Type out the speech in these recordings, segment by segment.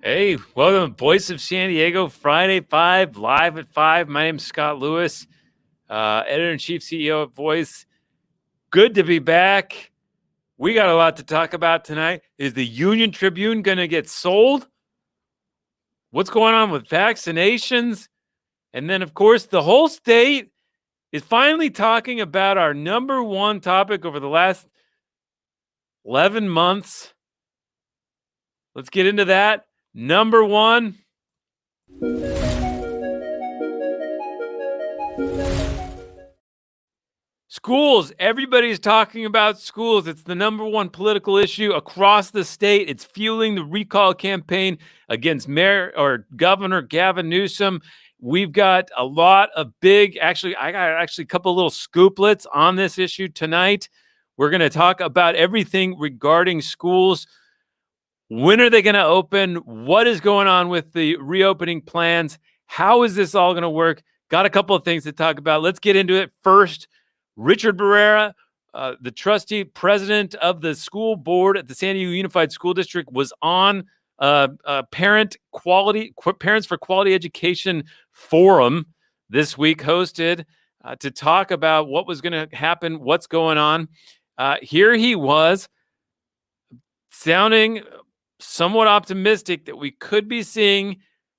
Hey, welcome to Voice of San Diego, Friday 5, live at 5. My name is Scott Lewis, Editor-in-Chief, CEO at Voice. Good to be back. We got a lot to talk about tonight. Is the Union Tribune going to get sold? What's going on with vaccinations? And then, of course, the whole state is finally talking about our number one topic over the last 11 months. Let's get into that. Number one, schools. Everybody's talking about schools. It's the number one political issue across the state. It's fueling the recall campaign against Mayor or Governor Gavin Newsom. We've got a lot of I got a couple little scooplets on this issue tonight. We're going to talk about everything regarding schools. When are they going to open? What is going on with the reopening plans? How is this all going to work? Got a couple of things to talk about. Let's get into it. First, Richard Barrera, the trustee president of the school board at the San Diego Unified School District, was on Parents for Quality Education Forum this week, hosted to talk about what was going to happen, what's going on. Here he was sounding somewhat optimistic that we could be seeing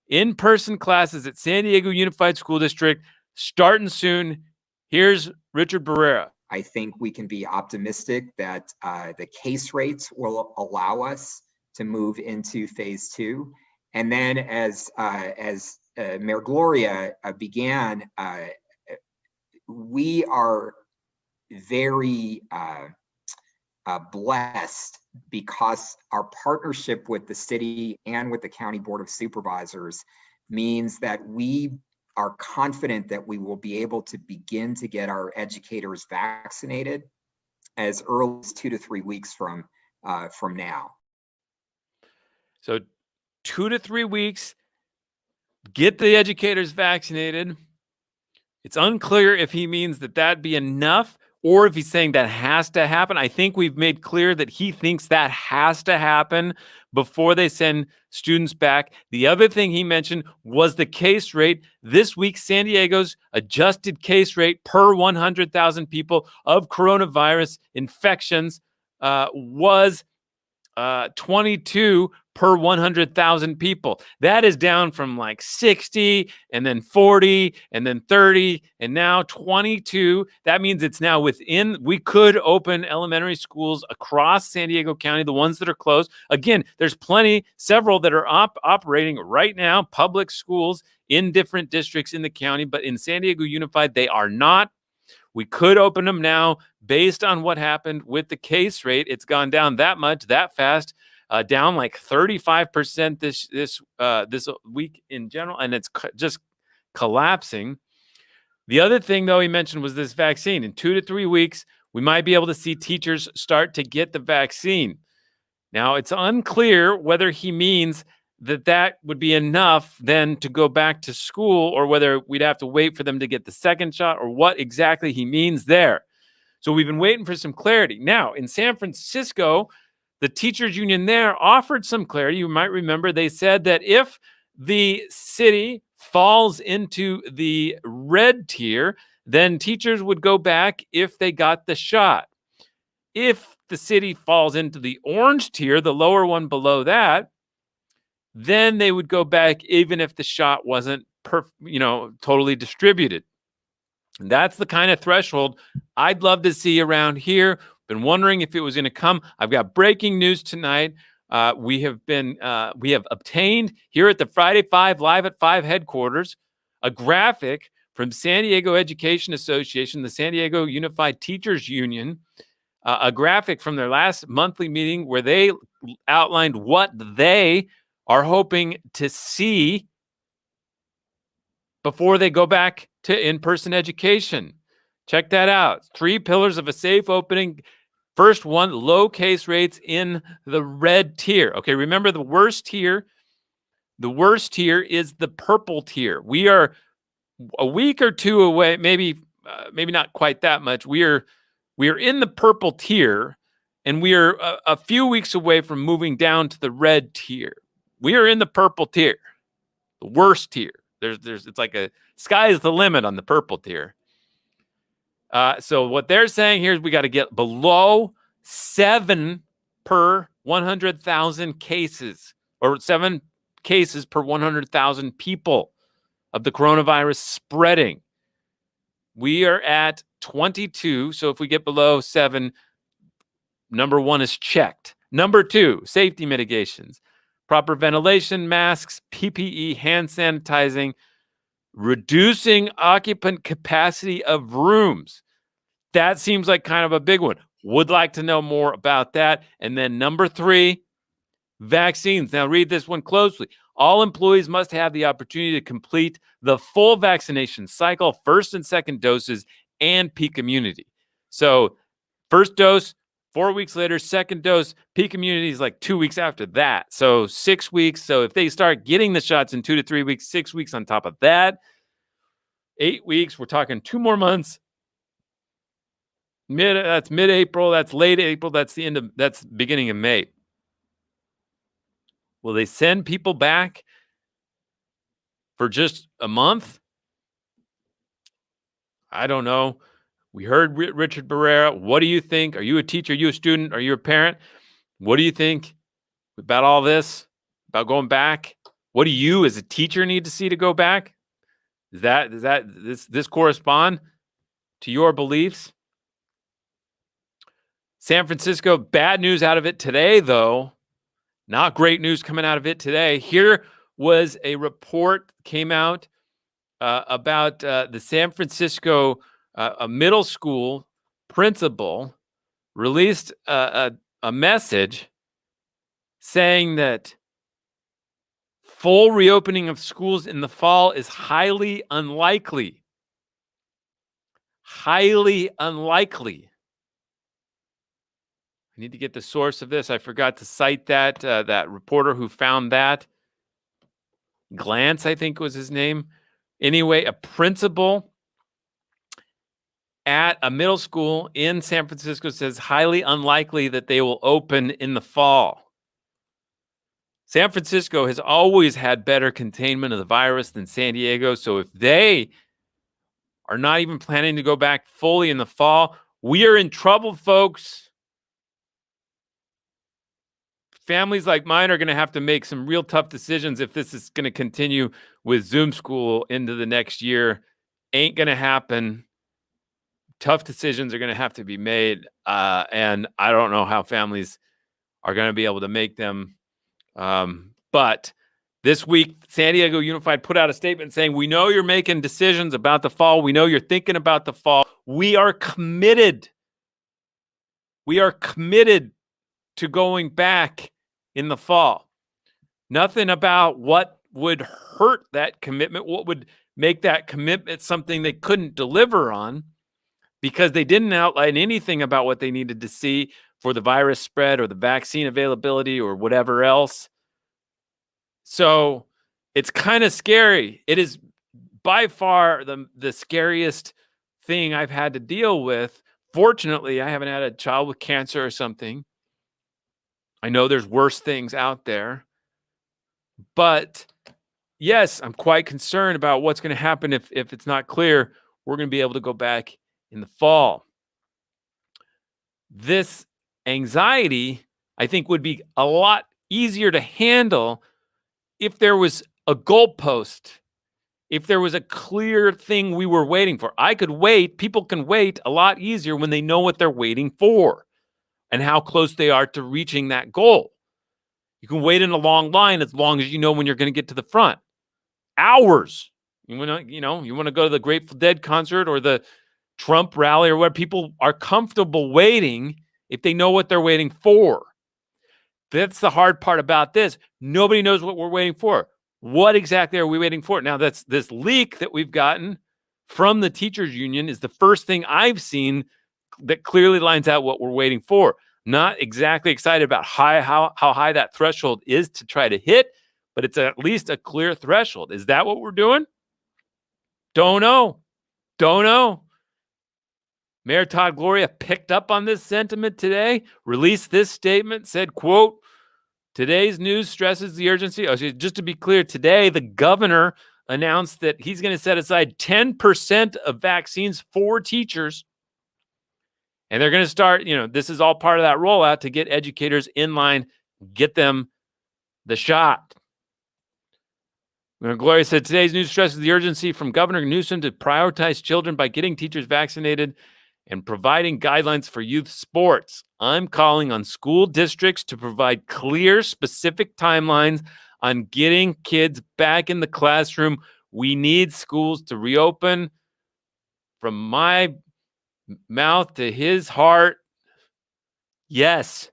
in-person classes at San Diego Unified School District starting soon. Here's Richard Barrera. I think we can be optimistic that the case rates will allow us to move into phase 2. And then as Mayor Gloria began, we are very blessed because our partnership with the city and with the County Board of Supervisors means that we are confident that we will be able to begin to get our educators vaccinated as early as 2 to 3 weeks from now. So 2 to 3 weeks, get the educators vaccinated. It's unclear if he means that that'd be enough or if he's saying that has to happen. I think we've made clear that he thinks that has to happen before they send students back. The other thing he mentioned was the case rate. This week, San Diego's adjusted case rate per 100,000 people of coronavirus infections was 22 per 100,000 people. That is down from like 60 and then 40 and then 30 and now 22. That means it's now we could open elementary schools across San Diego County, the ones that are closed. Again, there's several that are operating right now, public schools in different districts in the county, but in San Diego Unified, they are not. We could open them now based on what happened with the case rate. It's gone down that much, that fast, down like 35% this week in general, and it's just collapsing. The other thing, though, he mentioned was this vaccine. In 2 to 3 weeks, we might be able to see teachers start to get the vaccine. Now, it's unclear whether he means that would be enough then to go back to school or whether we'd have to wait for them to get the second shot or what exactly he means there. So we've been waiting for some clarity. Now, in San Francisco, the teachers union there offered some clarity. You might remember they said that if the city falls into the red tier, then teachers would go back if they got the shot. If the city falls into the orange tier, the lower one below that, then they would go back even if the shot wasn't totally distributed. And that's the kind of threshold I'd love to see around here. Been wondering if it was going to come. I've got breaking news tonight. We have obtained here at the Friday 5 Live at 5 headquarters a graphic from San Diego Education Association, the San Diego Unified Teachers Union, a graphic from their last monthly meeting where they outlined what they are hoping to see before they go back to in-person education. Check that out. 3 pillars of a safe opening. First one, low case rates in the red tier. Okay, remember the worst tier. The worst tier is the purple tier. We are a week or two away, maybe not quite that much. We are in the purple tier, and we are a few weeks away from moving down to the red tier. We are in the purple tier, the worst tier. It's like a sky is the limit on the purple tier. So what they're saying here is we got to get below 7 per 100,000 cases, or 7 cases per 100,000 people of the coronavirus spreading. We are at 22. So if we get below 7, number 1 is checked. Number 2, safety mitigations, proper ventilation, masks, PPE, hand sanitizing, reducing occupant capacity of rooms. That seems like kind of a big one. Would like to know more about that. And then number 3, vaccines. Now read this one closely. All employees must have the opportunity to complete the full vaccination cycle, first and second doses, and peak immunity. So first dose, 4 weeks later, second dose, peak immunity is like 2 weeks after that. So 6 weeks. So if they start getting the shots in 2 to 3 weeks, 6 weeks on top of that, 8 weeks, we're talking 2 more months. That's mid-April, that's late April, that's beginning of May. Will they send people back for just a month? I don't know. We heard Richard Barrera. What do you think? Are you a teacher? Are you a student? Are you a parent? What do you think about all this? About going back? What do you as a teacher need to see to go back? Does this correspond to your beliefs? San Francisco, bad news out of it today, though. Not great news coming out of it today. Here was a report came out about the San Francisco a middle school principal released a message saying that full reopening of schools in the fall is highly unlikely. Highly unlikely. I need to get the source of this. I forgot to cite that reporter who found that. Glantz, I think was his name. Anyway, a principal at a middle school in San Francisco says highly unlikely that they will open in the fall. San Francisco has always had better containment of the virus than San Diego. So if they are not even planning to go back fully in the fall, we are in trouble, folks. Families like mine are going to have to make some real tough decisions if this is going to continue with Zoom school into the next year. Ain't going to happen. Tough decisions are going to have to be made. And I don't know how families are going to be able to make them. But this week, San Diego Unified put out a statement saying, we know you're making decisions about the fall. We know you're thinking about the fall. We are committed. We are committed to going back in the fall. Nothing about what would hurt that commitment, what would make that commitment something they couldn't deliver on, because they didn't outline anything about what they needed to see for the virus spread or the vaccine availability or whatever else. So it's kind of scary. It is by far the scariest thing I've had to deal with. Fortunately, I haven't had a child with cancer or something. I know there's worse things out there. But yes, I'm quite concerned about what's going to happen if it's not clear we're going to be able to go back in the fall. This anxiety, I think, would be a lot easier to handle if there was a goalpost, if there was a clear thing we were waiting for. I could wait. People can wait a lot easier when they know what they're waiting for and how close they are to reaching that goal. You can wait in a long line as long as you know when you're going to get to the front. Hours. You want to go to the Grateful Dead concert or the Trump rally or where people are comfortable waiting if they know what they're waiting for. That's the hard part about this. Nobody knows what we're waiting for. What exactly are we waiting for? Now, that's this leak that we've gotten from the teachers union is the first thing I've seen that clearly lines out what we're waiting for. Not exactly excited about how high that threshold is to try to hit, but it's at least a clear threshold. Is that what we're doing? Don't know. Don't know. Mayor Todd Gloria picked up on this sentiment today, released this statement, said, quote, today's news stresses the urgency. Oh, just to be clear, today the governor announced that he's going to set aside 10% of vaccines for teachers. And they're going to start, this is all part of that rollout to get educators in line, get them the shot. Gloria said, today's news stresses the urgency from Governor Newsom to prioritize children by getting teachers vaccinated and providing guidelines for youth sports. I'm calling on school districts to provide clear, specific timelines on getting kids back in the classroom. We need schools to reopen. From my mouth to his heart, yes,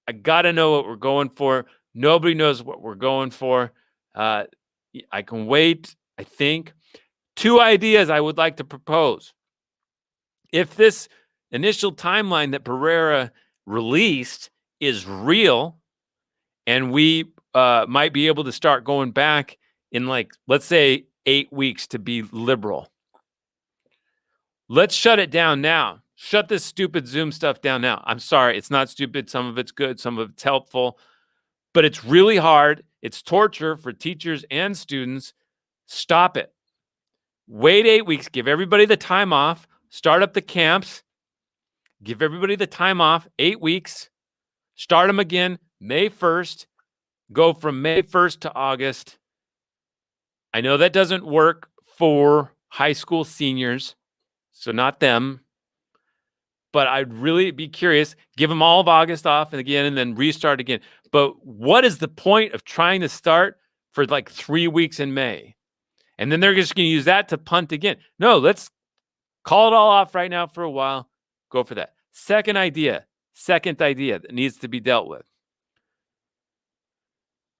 I got to know what we're going for. Nobody knows what we're going for. I can wait, I think. 2 ideas I would like to propose. If this initial timeline that Barrera released is real, and we might be able to start going back in, like, let's say 8 weeks to be liberal. Let's shut it down now. Shut this stupid Zoom stuff down now. I'm sorry, it's not stupid. Some of it's good, some of it's helpful, but it's really hard. It's torture for teachers and students. Stop it. Wait 8 weeks. Give everybody the time off. Start up the camps. Give everybody the time off. 8 weeks. Start them again May 1st. Go from May 1st to August. I know that doesn't work for high school seniors, so not them. But I'd really be curious. Give them all of August off and then restart again. But what is the point of trying to start for like 3 weeks in May? And then they're just going to use that to punt again. No, let's call it all off right now for a while. Go for that. Second idea that needs to be dealt with.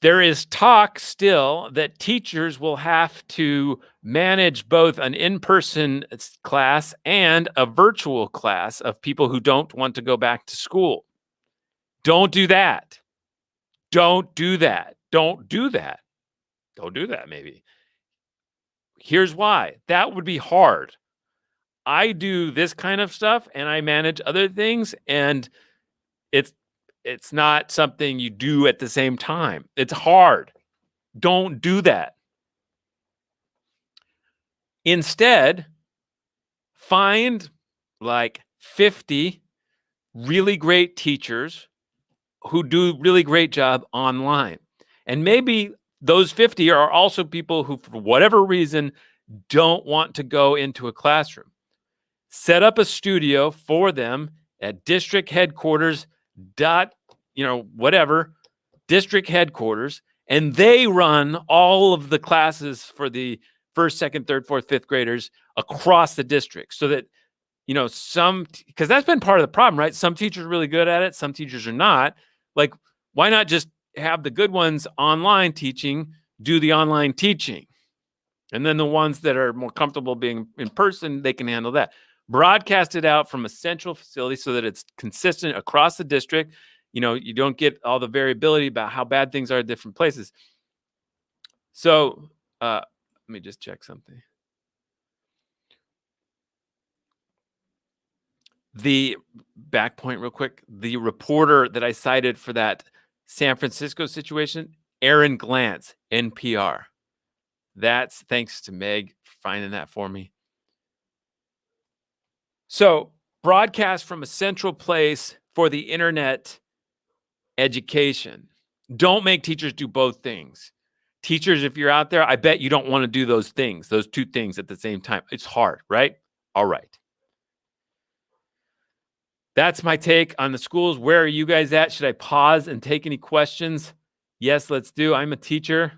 There is talk still that teachers will have to manage both an in-person class and a virtual class of people who don't want to go back to school. Don't do that. Don't do that. Don't do that. Don't do that, maybe. Here's why. That would be hard. I do this kind of stuff and I manage other things, and it's not something you do at the same time. It's hard. Don't do that. Instead, find like 50 really great teachers who do a really great job online. And maybe those 50 are also people who, for whatever reason, don't want to go into a classroom. Set up a studio for them at district headquarters, district headquarters, and they run all of the classes for the first, second, third, fourth, fifth graders across the district, so that, because that's been part of the problem, right? Some teachers are really good at it. Some teachers are not. Like, why not just have the good ones online teaching, do the online teaching? And then the ones that are more comfortable being in person, they can handle that. Broadcast it out from a central facility so that it's consistent across the district. You don't get all the variability about how bad things are at different places. So let me just check something. The back point real quick. The reporter that I cited for that San Francisco situation, Aaron Glantz, NPR. That's thanks to Meg for finding that for me. So broadcast from a central place for the internet education. Don't make teachers do both things. Teachers, if you're out there, I bet you don't want to do those things, those two things at the same time. It's hard, right? All right. That's my take on the schools. Where are you guys at? Should I pause and take any questions? Yes, let's do. I'm a teacher.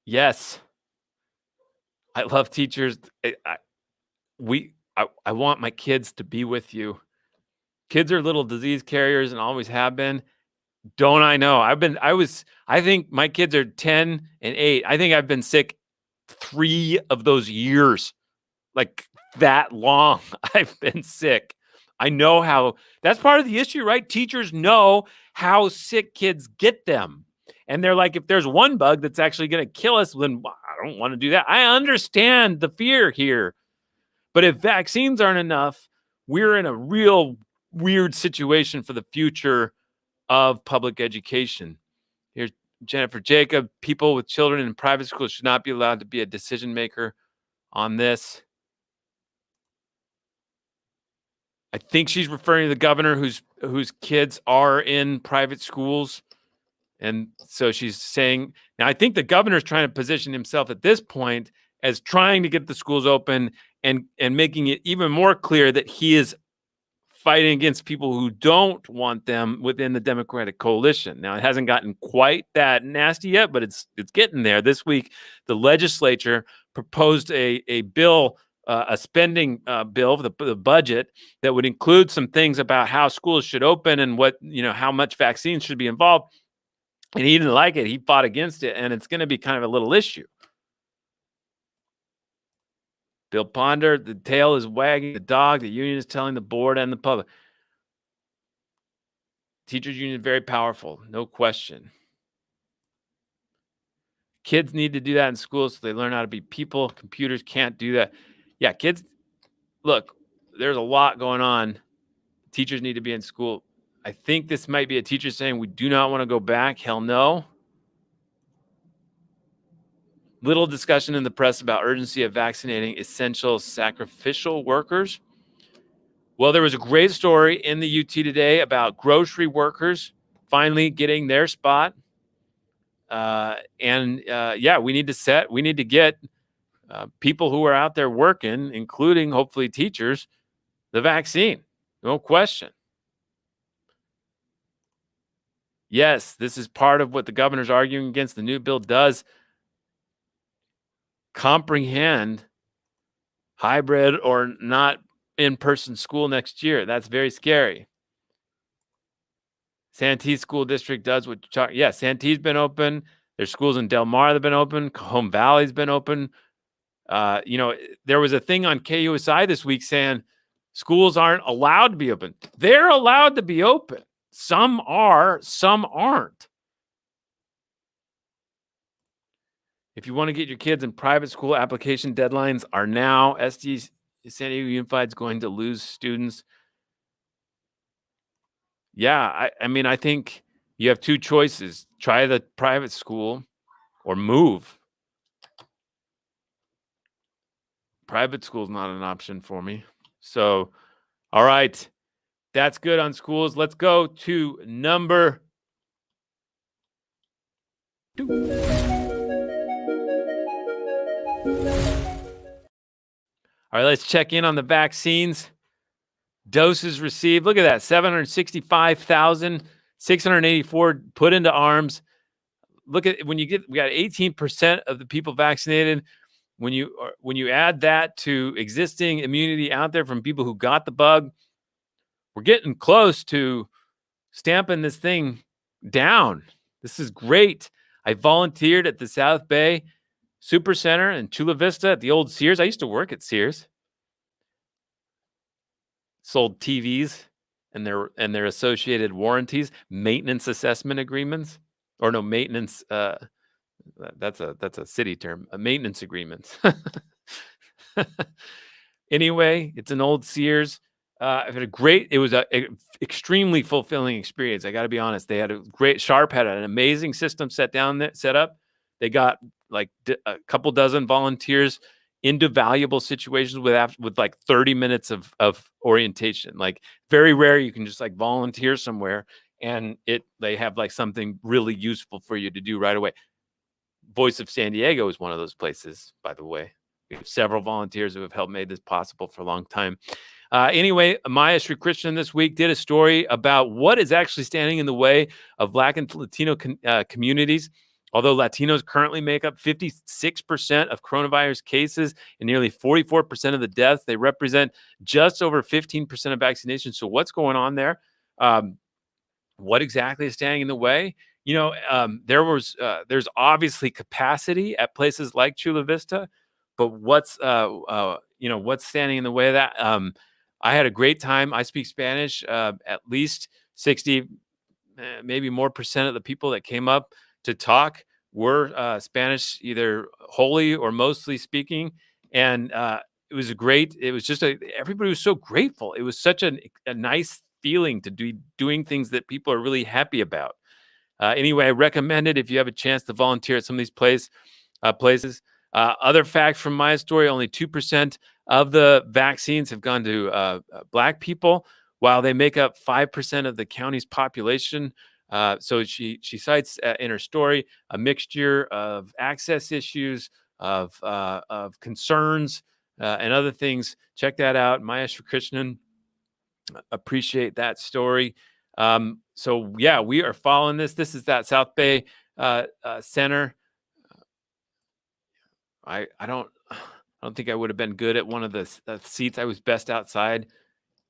Yes. I love teachers. I want my kids to be with you. Kids are little disease carriers and always have been. Don't I know? I think my kids are 10 and 8. I think I've been sick 3 of those years. Like that long I've been sick. I know how that's part of the issue, right? Teachers know how sick kids get them. And they're like, if there's one bug that's actually going to kill us, then I don't want to do that. I understand the fear here. But if vaccines aren't enough, we're in a real weird situation for the future of public education. Here's Jennifer Jacob. People with children in private schools should not be allowed to be a decision maker on this. I think she's referring to the governor whose kids are in private schools. And so she's saying, now I think the governor's trying to position himself at this point as trying to get the schools open and making it even more clear that he is fighting against people who don't want them within the Democratic coalition. Now, it hasn't gotten quite that nasty yet, but it's getting there. This week, the legislature proposed a bill, a spending bill for the budget that would include some things about how schools should open and what, how much vaccines should be involved. And he didn't like it. He fought against it, and it's going to be kind of a little issue. Bill Ponder, the tail is wagging the dog. The union is telling the board and the public. Teachers union is very powerful, no question. Kids need to do that in school so they learn how to be people. Computers can't do that. Yeah, kids, look, there's a lot going on. Teachers need to be in school. I think this might be a teacher saying we do not want to go back. Hell no. Little discussion in the press about urgency of vaccinating essential sacrificial workers. Well, there was a great story in the UT today about grocery workers finally getting their spot. We need to get people who are out there working, including hopefully teachers, the vaccine. No question. Yes, this is part of what the governor's arguing against. The new bill does comprehend hybrid or not in-person school next year. That's very scary. Santee School District does what Santee's been open. There's schools in Del Mar that have been open. Cajon Valley's been open. There was a thing on KUSI this week saying schools aren't allowed to be open. They're allowed to be open. Some are, some aren't. If you want to get your kids in private school, application deadlines are now. SD San Diego Unified is going to lose students. Yeah, I think you have two choices. Try the private school or move. Private school is not an option for me. So, all right. That's good on schools. Let's go to number 2. All right, let's check in on the vaccines. Doses received. Look at that. 765,684 put into arms. Look at we got 18% of the people vaccinated. When you add that to existing immunity out there from people who got the bug, we're getting close to stamping this thing down. This is great. I volunteered at the South Bay Super Center in Chula Vista at the old Sears. I used to work at Sears. Sold TVs and their associated warranties, maintenance assessment agreements, or no maintenance. That's a city term. Maintenance agreements. Anyway, it's an old Sears. I've had it was a extremely fulfilling experience. I got to be honest. They had a great Sharp had an amazing system set up. They got like a couple dozen volunteers into valuable situations with like 30 minutes of orientation. Like very rare you can just like volunteer somewhere and they have like something really useful for you to do right away. Voice of San Diego is one of those places, by the way. We have several volunteers who have helped made this possible for a long time. Anyway, Maya Sri Krishnan this week did a story about what is actually standing in the way of Black and Latino communities Although Latinos currently make up 56% of coronavirus cases and nearly 44% of the deaths, they represent just over 15% of vaccinations. So what's going on there? What exactly is standing in the way? There's obviously capacity at places like Chula Vista, but what's standing in the way of that? I had a great time. I speak Spanish. At least 60, maybe more percent of the people that came up to talk were Spanish, either wholly or mostly speaking. And it was everybody was so grateful. It was such a nice feeling to be doing things that people are really happy about. Anyway, I recommend it if you have a chance to volunteer at some of these places. Other facts from my story, only 2% of the vaccines have gone to Black people, while they make up 5% of the county's population. So she cites in her story a mixture of access issues, of concerns, and other things. Check that out. Mahesh Krishnan. Appreciate that story. So yeah, we are following this. This is that South Bay Center. I don't think I would have been good at one of the seats. I was best outside,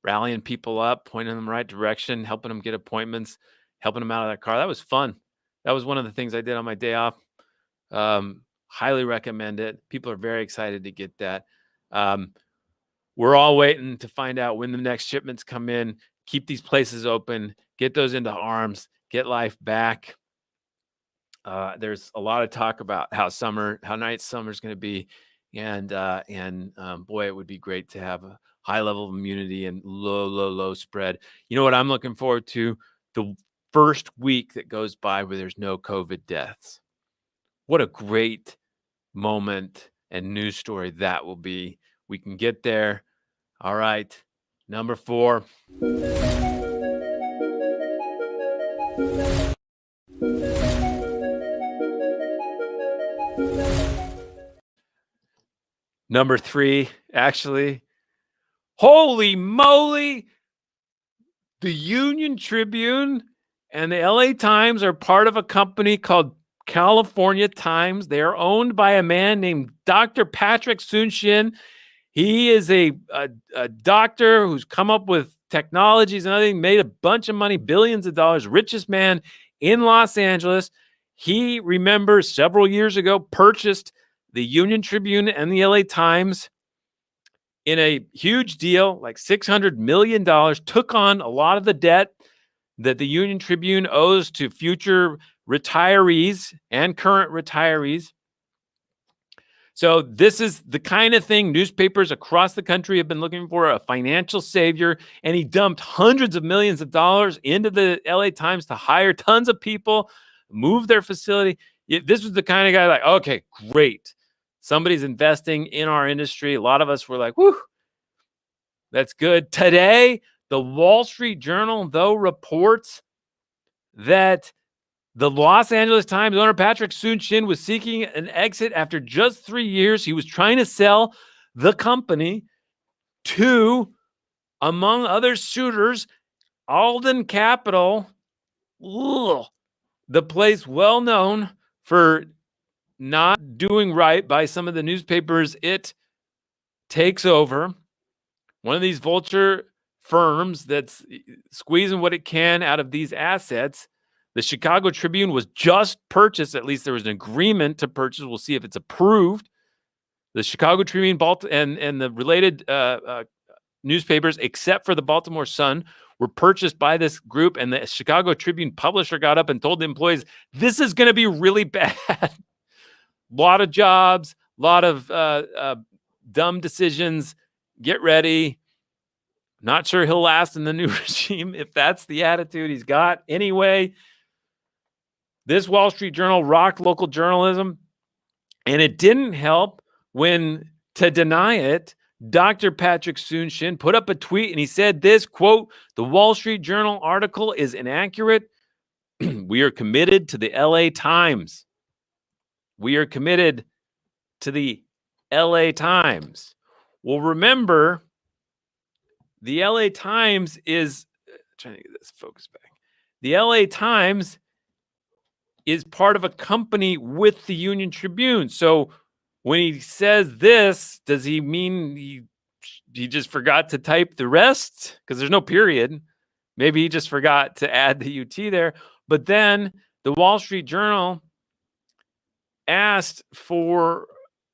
rallying people up, pointing them in the right direction, helping them get appointments, helping them out of that car. That was fun. That was one of the things I did on my day off. Highly recommend it. People are very excited to get that. We're all waiting to find out when the next shipments come in. Keep these places open. Get those into arms. Get life back. There's a lot of talk about how nice summer's going to be, and boy, it would be great to have a high level of immunity and low spread. You know what I'm looking forward to? The first week that goes by where there's no COVID deaths. What a great moment and news story that will be. We can get there. All right, number 4. Number 3, actually. Holy moly! The Union Tribune and the LA Times are part of a company called California Times. They are owned by a man named Dr. Patrick Soon-Shin. He is a doctor who's come up with technologies and everything, made a bunch of money, billions of dollars, richest man in Los Angeles. He, remembers, several years ago, purchased the Union Tribune and the LA Times in a huge deal, like $600 million, took on a lot of the debt that the Union Tribune owes to future retirees and current retirees. So this is the kind of thing newspapers across the country have been looking for, a financial savior. And he dumped hundreds of millions of dollars into the LA Times to hire tons of people, move their facility. This was the kind of guy like, okay, great. Somebody's investing in our industry. A lot of us were like, whew, that's good. Today, the Wall Street Journal, though, reports that the Los Angeles Times owner, Patrick Soon-Shin, was seeking an exit after just 3 years. He was trying to sell the company to, among other suitors, Alden Capital, the place well known for not doing right by some of the newspapers it takes over. One of these vulture firms that's squeezing what it can out of these assets. The Chicago Tribune was just purchased. At least there was an agreement to purchase. We'll see if it's approved. The Chicago Tribune and the related newspapers, except for the Baltimore Sun, were purchased by this group. And the Chicago Tribune publisher got up and told the employees, this is going to be really bad. A lot of jobs, a lot of dumb decisions. Get ready. Not sure he'll last in the new regime if that's the attitude he's got. Anyway, this Wall Street Journal rocked local journalism, and it didn't help when, to deny it, Dr. Patrick Soon-Shin put up a tweet and he said this, quote, "The Wall Street Journal article is inaccurate. We are committed to the LA Times. We are committed to the LA Times." Well, remember, the LA Times is trying to get this focus back. The LA Times is part of a company with the Union Tribune. So when he says this, does he mean he just forgot to type the rest? Because there's no period. Maybe he just forgot to add the UT there. But then the Wall Street Journal asked for,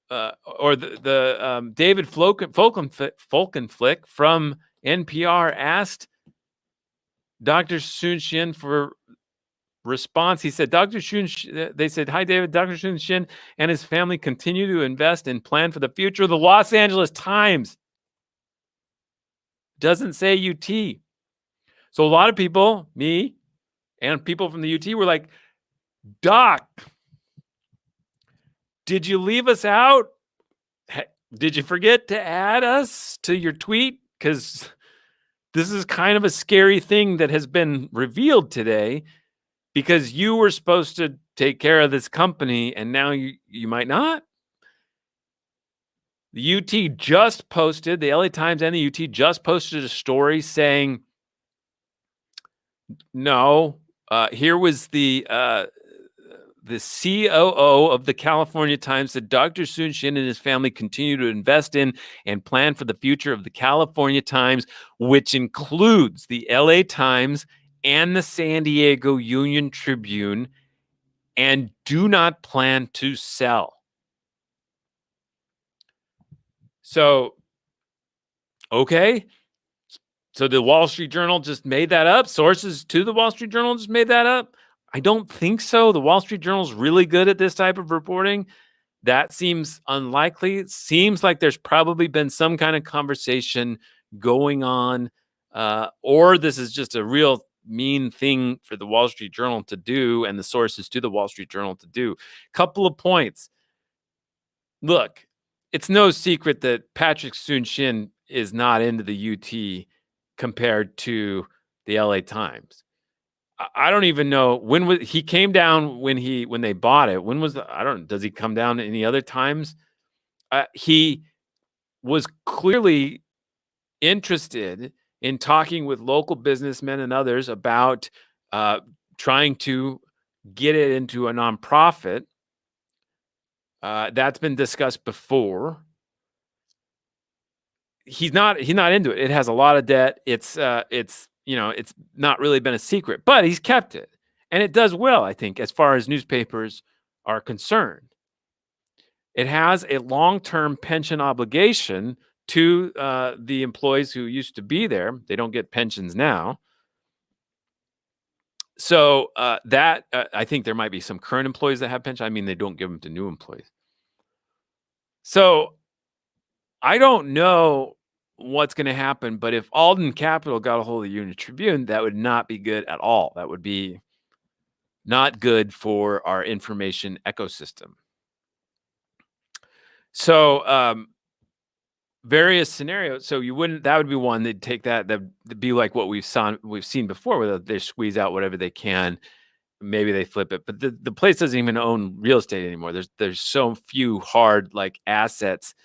or the David Folkenflick from NPR asked Dr. Sun-Shin for response. He said, they said, "Hi, David. Dr. Sun-Shin and his family continue to invest and plan for the future of the Los Angeles Times." Doesn't say UT. So a lot of people, me and people from the UT, were like, "Doc, did you leave us out? Did you forget to add us to your tweet? Because this is kind of a scary thing that has been revealed today, because you were supposed to take care of this company and now you might not." The UT just posted, the LA Times and the UT just posted a story saying, no, here was the COO of the California Times said Dr. Sun-Shin and his family continue to invest in and plan for the future of the California Times, which includes the LA Times and the San Diego Union Tribune, and do not plan to sell. So, okay. So the Wall Street Journal just made that up? Sources to the Wall Street Journal just made that up? I don't think so. The Wall Street Journal is really good at this type of reporting. That seems unlikely. It seems like there's probably been some kind of conversation going on, or this is just a real mean thing for the Wall Street Journal to do and the sources to the Wall Street Journal to do. Couple of points. Look, it's no secret that Patrick Sun-Shin is not into the UT compared to the LA Times. I don't even know when he came down when they bought it. When was does he come down any other times? He was clearly interested in talking with local businessmen and others about trying to get it into a nonprofit. That's been discussed before. He's not into it. It has a lot of debt. It's not really been a secret, but he's kept it. And it does well, I think, as far as newspapers are concerned. It has a long-term pension obligation to the employees who used to be there. They don't get pensions now. So I think there might be some current employees that have pension. I mean, they don't give them to new employees. So I don't know what's going to happen, but if Alden Capital got a hold of the Union Tribune, that would not be good at all. That would be not good for our information ecosystem. So various scenarios. So that would be one. They'd take that'd be like what we've seen before, where they squeeze out whatever they can. Maybe they flip it, but the place doesn't even own real estate anymore. There's so few hard assets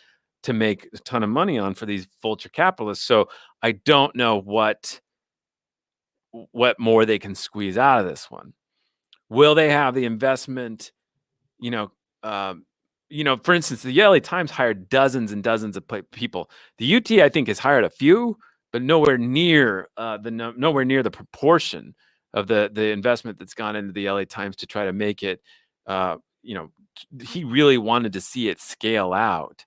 to make a ton of money on for these vulture capitalists. So I don't know what more they can squeeze out of this one. Will they have the investment? For instance, the LA Times hired dozens and dozens of people. The UT, I think, has hired a few, but nowhere near the proportion of the investment that's gone into the LA Times to try to make it. He really wanted to see it scale out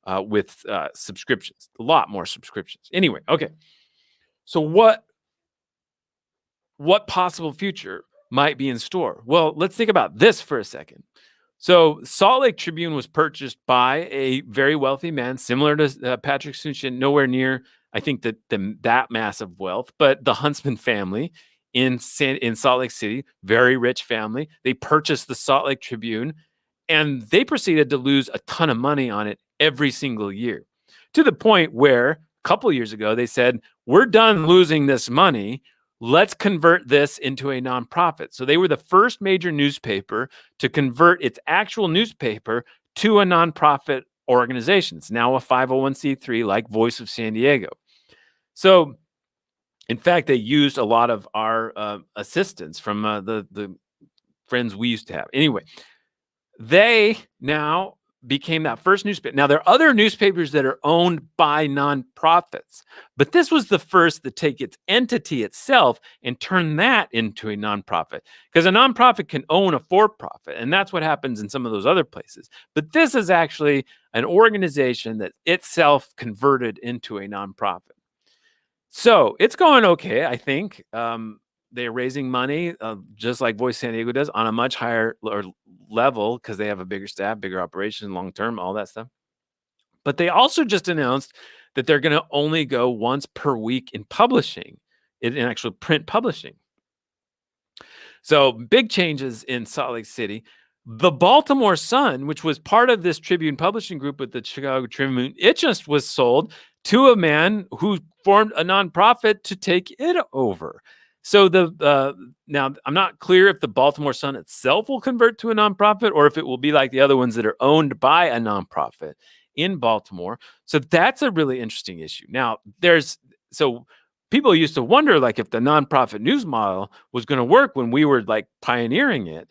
with subscriptions, a lot more subscriptions. Anyway, okay. So what possible future might be in store? Well, let's think about this for a second. So Salt Lake Tribune was purchased by a very wealthy man, similar to Patrick Sun-Shin, nowhere near, I think, that massive wealth, but the Huntsman family in Salt Lake City, very rich family. They purchased the Salt Lake Tribune, and they proceeded to lose a ton of money on it every single year, to the point where a couple years ago they said, we're done losing this money. Let's convert this into a nonprofit. So they were the first major newspaper to convert its actual newspaper to a nonprofit organization. It's now a 501c3 like Voice of San Diego. So in fact, they used a lot of our assistance from the friends we used to have. Anyway, they now became that first newspaper. Now, there are other newspapers that are owned by nonprofits, but this was the first to take its entity itself and turn that into a nonprofit, because a nonprofit can own a for-profit, and that's what happens in some of those other places. But this is actually an organization that itself converted into a nonprofit. So it's going okay, I think. They're raising money, just like Voice San Diego does, on a much higher level because they have a bigger staff, bigger operation, long term, all that stuff. But they also just announced that they're going to only go once per week in publishing, in actual print publishing. So big changes in Salt Lake City. The Baltimore Sun, which was part of this Tribune publishing group with the Chicago Tribune, it just was sold to a man who formed a nonprofit to take it over. So now I'm not clear if the Baltimore Sun itself will convert to a nonprofit or if it will be like the other ones that are owned by a nonprofit in Baltimore. So that's a really interesting issue. Now so people used to wonder like if the nonprofit news model was going to work when we were like pioneering it.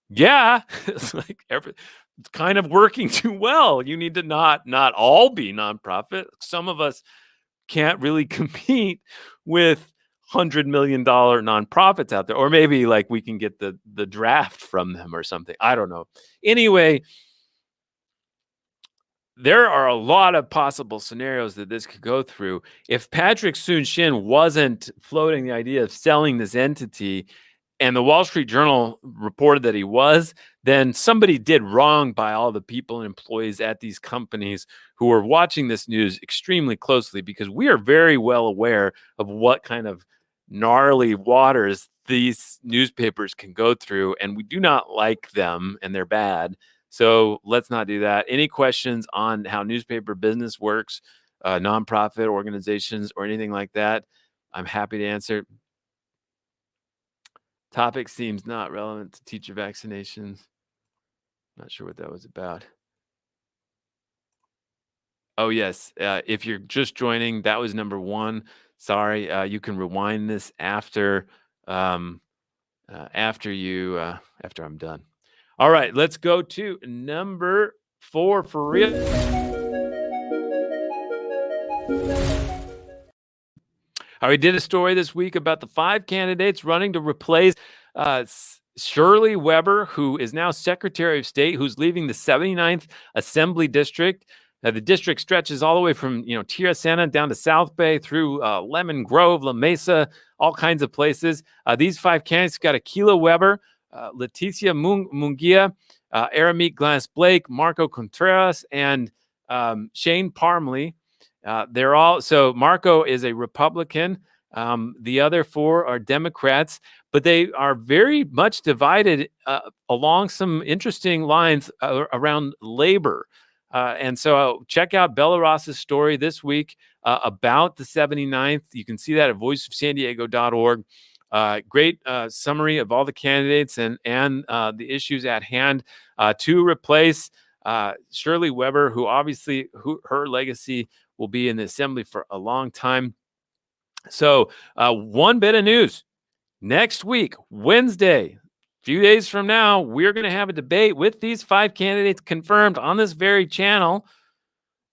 Yeah, it's like it's kind of working too well. You need to not all be nonprofit. Some of us can't really compete with $100 million nonprofits out there, or maybe like we can get the draft from them or something. I don't know. Anyway, there are a lot of possible scenarios that this could go through. If Patrick Soon-Shin wasn't floating the idea of selling this entity, and the Wall Street Journal reported that he was, then somebody did wrong by all the people and employees at these companies who are watching this news extremely closely, because we are very well aware of what kind of gnarly waters these newspapers can go through, and we do not like them, and they're bad. So let's not do that. Any questions on how newspaper business works, nonprofit organizations, or anything like that, I'm happy to answer. Topic seems not relevant to teacher vaccinations. Not sure what that was about. Oh, yes. If you're just joining, that was number one. Sorry. You can rewind this after I'm done. All right, let's go to number 4 for real. We did a story this week about the 5 candidates running to replace Shirley Weber, who is now Secretary of State, who's leaving the 79th Assembly District. The district stretches all the way from Tierra Santa down to South Bay through Lemon Grove, La Mesa, all kinds of places. These 5 candidates got Akilah Weber, Leticia Munguia, Aramik Glass Blake, Marco Contreras, and Shane Parmley. They're all, so Marco is a Republican. The other 4 are Democrats, but they are very much divided along some interesting lines around labor. And so check out Bella Ross's story this week about the 79th. You can see that at voiceofsandiego.org. Great summary of all the candidates and the issues at hand to replace Shirley Weber, who obviously her legacy will be in the assembly for a long time. So one bit of news. Next week, Wednesday, a few days from now, we're going to have a debate with these 5 candidates confirmed on this very channel.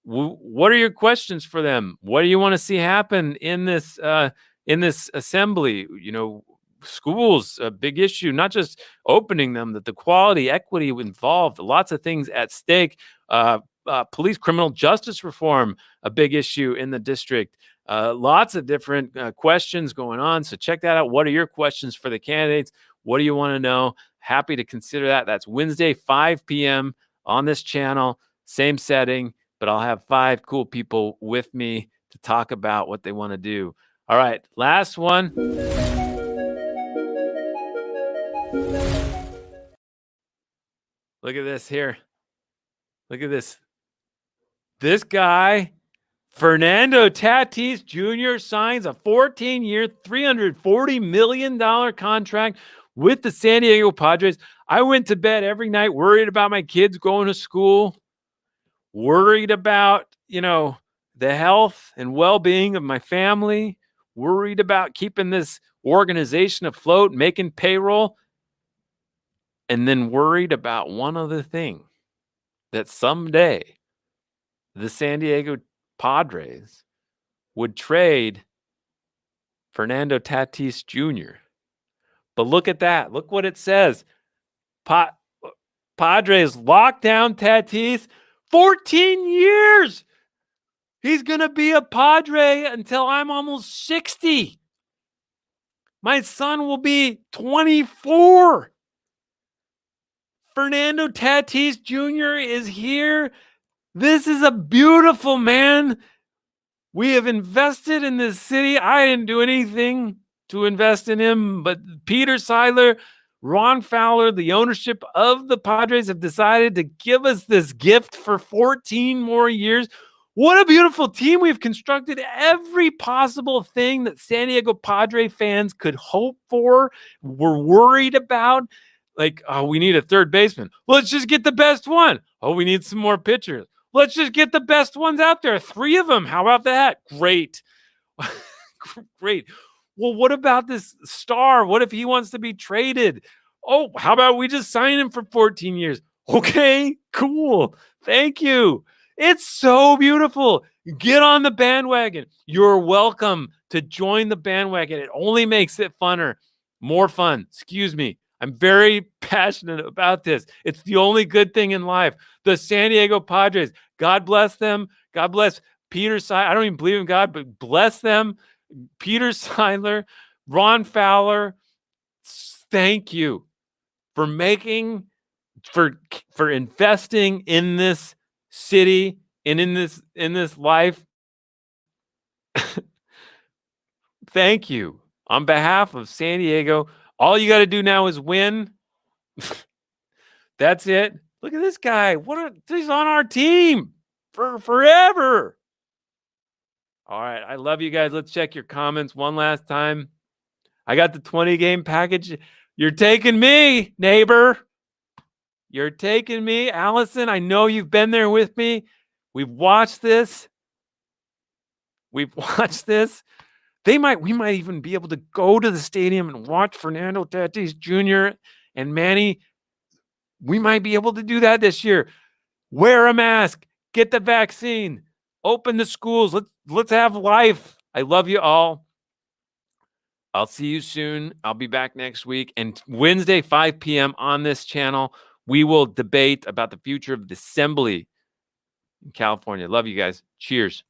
What are your questions for them? What do you want to see happen in this assembly? Schools, a big issue, not just opening them, that the quality, equity involved, lots of things at stake. Police criminal justice reform, a big issue in the district. Lots of different questions going on. So check that out. What are your questions for the candidates? What do you want to know? Happy to consider that. That's Wednesday, 5 p.m. on this channel. Same setting, but I'll have 5 cool people with me to talk about what they want to do. All right, last one. Look at this here. Look at this. This guy, Fernando Tatis Jr., signs a 14-year, $340 million contract with the San Diego Padres. I went to bed every night worried about my kids going to school, worried about, the health and well-being of my family, worried about keeping this organization afloat, making payroll. and then worried about one other thing, that someday the San Diego Padres would trade Fernando Tatis Jr. But look at that. Look what it says. Padres locked down Tatis 14 years. He's going to be a Padre until I'm almost 60. My son will be 24. Fernando Tatis Jr. is here. This is a beautiful man. We have invested in this city. I didn't do anything to invest in him, but Peter Seidler, Ron Fowler, the ownership of the Padres have decided to give us this gift for 14 more years. What a beautiful team. We've constructed every possible thing that San Diego Padre fans could hope for, were worried about. Like, oh, we need a third baseman. Let's just get the best one. Oh, we need some more pitchers. Let's just get the best ones out there. 3 of them. How about that? Great. Great. Well, what about this star? What if he wants to be traded? Oh, how about we just sign him for 14 years? Okay, cool. Thank you. It's so beautiful. Get on the bandwagon. You're welcome to join the bandwagon. It only makes it funner. More fun. Excuse me. I'm very passionate about this. It's the only good thing in life. The San Diego Padres, God bless them. God bless Peter Seidler. I don't even believe in God, but bless them. Peter Seidler, Ron Fowler, thank you for for investing in this city and in this life. Thank you. On behalf of San Diego, all you got to do now is win. That's it. Look at this guy. He's on our team for forever. All right. I love you guys. Let's check your comments one last time. I got the 20-game package. You're taking me, neighbor. You're taking me. Allison, I know you've been there with me. We've watched this. We might even be able to go to the stadium and watch Fernando Tatis Jr. and Manny. We might be able to do that this year. Wear a mask. Get the vaccine. Open the schools. Let's have life. I love you all. I'll see you soon. I'll be back next week. And Wednesday, 5 p.m. on this channel, we will debate about the future of the assembly in California. Love you guys. Cheers.